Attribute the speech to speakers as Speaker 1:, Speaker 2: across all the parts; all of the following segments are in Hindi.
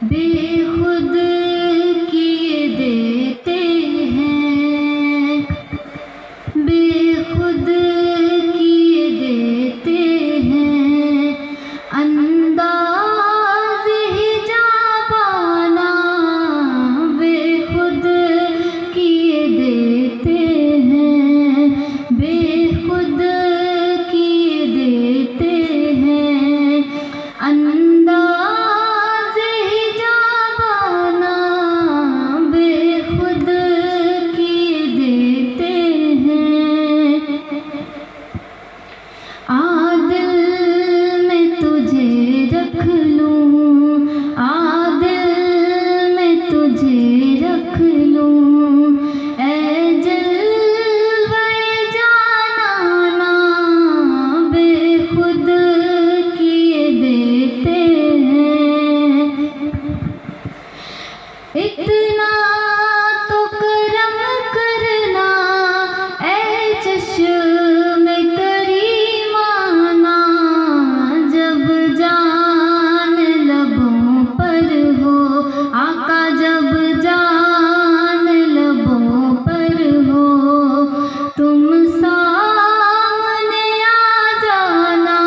Speaker 1: बेखुद किए देते हैं, बेखुद किए देते हैं, अंदाज़ हिजाबाना बेखुद किए देते हैं, बेखुद किए देते हैं, अंदाज़ हिजाबाना बेखुद किए देते हैं। आदिल में तुझे रख लूं, आदिल में तुझे रख लूं, ऐ जलवे जानाना बेखुद किए देते हैं। इतना तो करम करना ऐ चश्मे करीमाना, जब जान लबों पर हो आका, जब जान लबों पर हो, तुम सामने आ जाना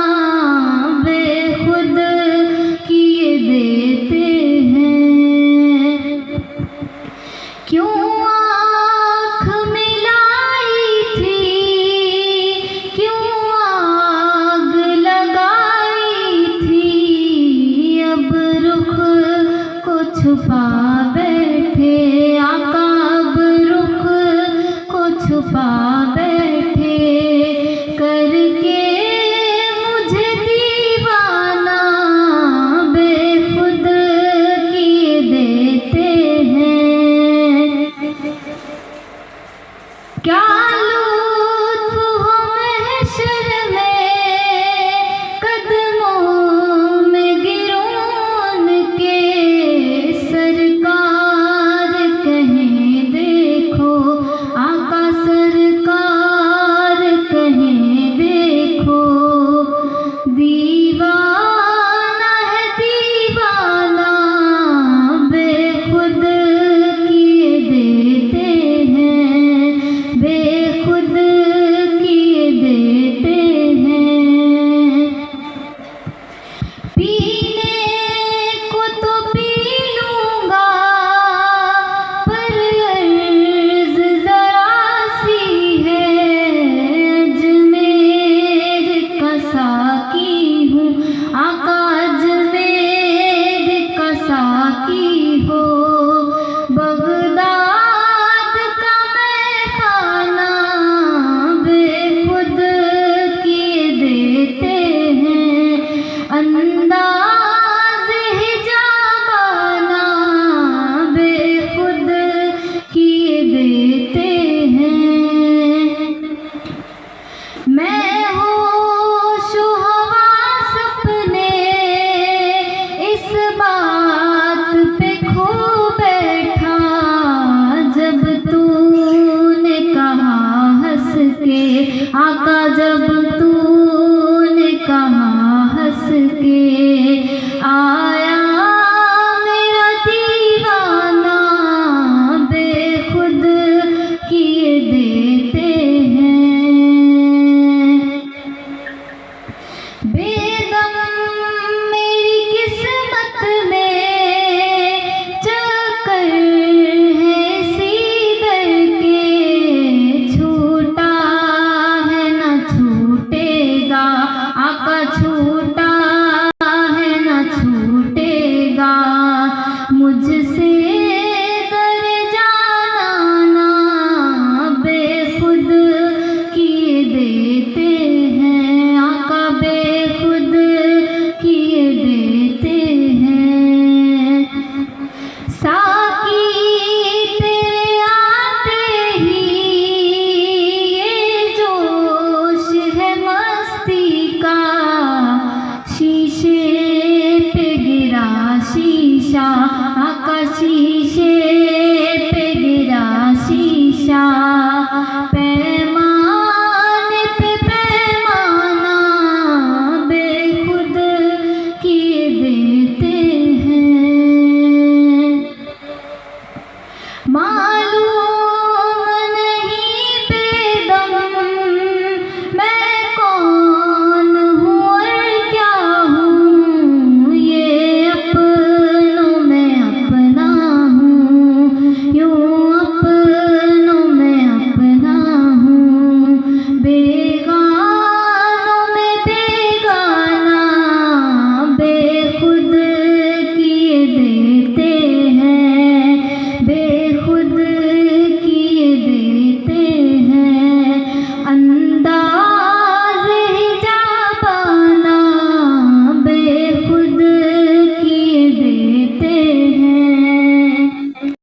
Speaker 1: बेखुद किए देते हैं। क्यों आँख मिलाई थी, क्यों आग लगाई थी, अब रुख को छुपा बैठे आका, अब रुख को छुपा बैठे, करके मुझे दीवाना बेखुद किए देते हैं। क्या लुत्फ़ हो महशर में, कदमों में गिरूं उनके, सरकार कहें देखो आका, सरकार कहें देखो, दीवाना है दीवाना बेखुद किए देते हैं, बेखुद किए देते हैं। पीने को तो पी लूँगा, पर अर्ज़ ज़रा सी है, अजमेर का साकी हूँ आका, अजमेर का साकी हो, बगदाद का मैं खाना बेखुद किए देते हैं, अंदाज़ हिजाबाना बेखुद किए देते हैं। मैं होशो हवास अपने इस बात पे खो बैठा, जब तूने कहा हंस के आका, जब तूने कहा हंस के, आया मेरा दीवाना बेखुद किए देते हैं। बेदम मेरी किस्मत में चक्कर है सीदर के, छूटा है न छूटेगा आका, छूटा है न छूटेगा, मुझसे दर जाना बेखुद किए देते हैं आका, बेखुद किए देते हैं। साकी तेरे आते ही ये जोश है मस्ती का, शीशे पे गिरा शीशा आका, शीशे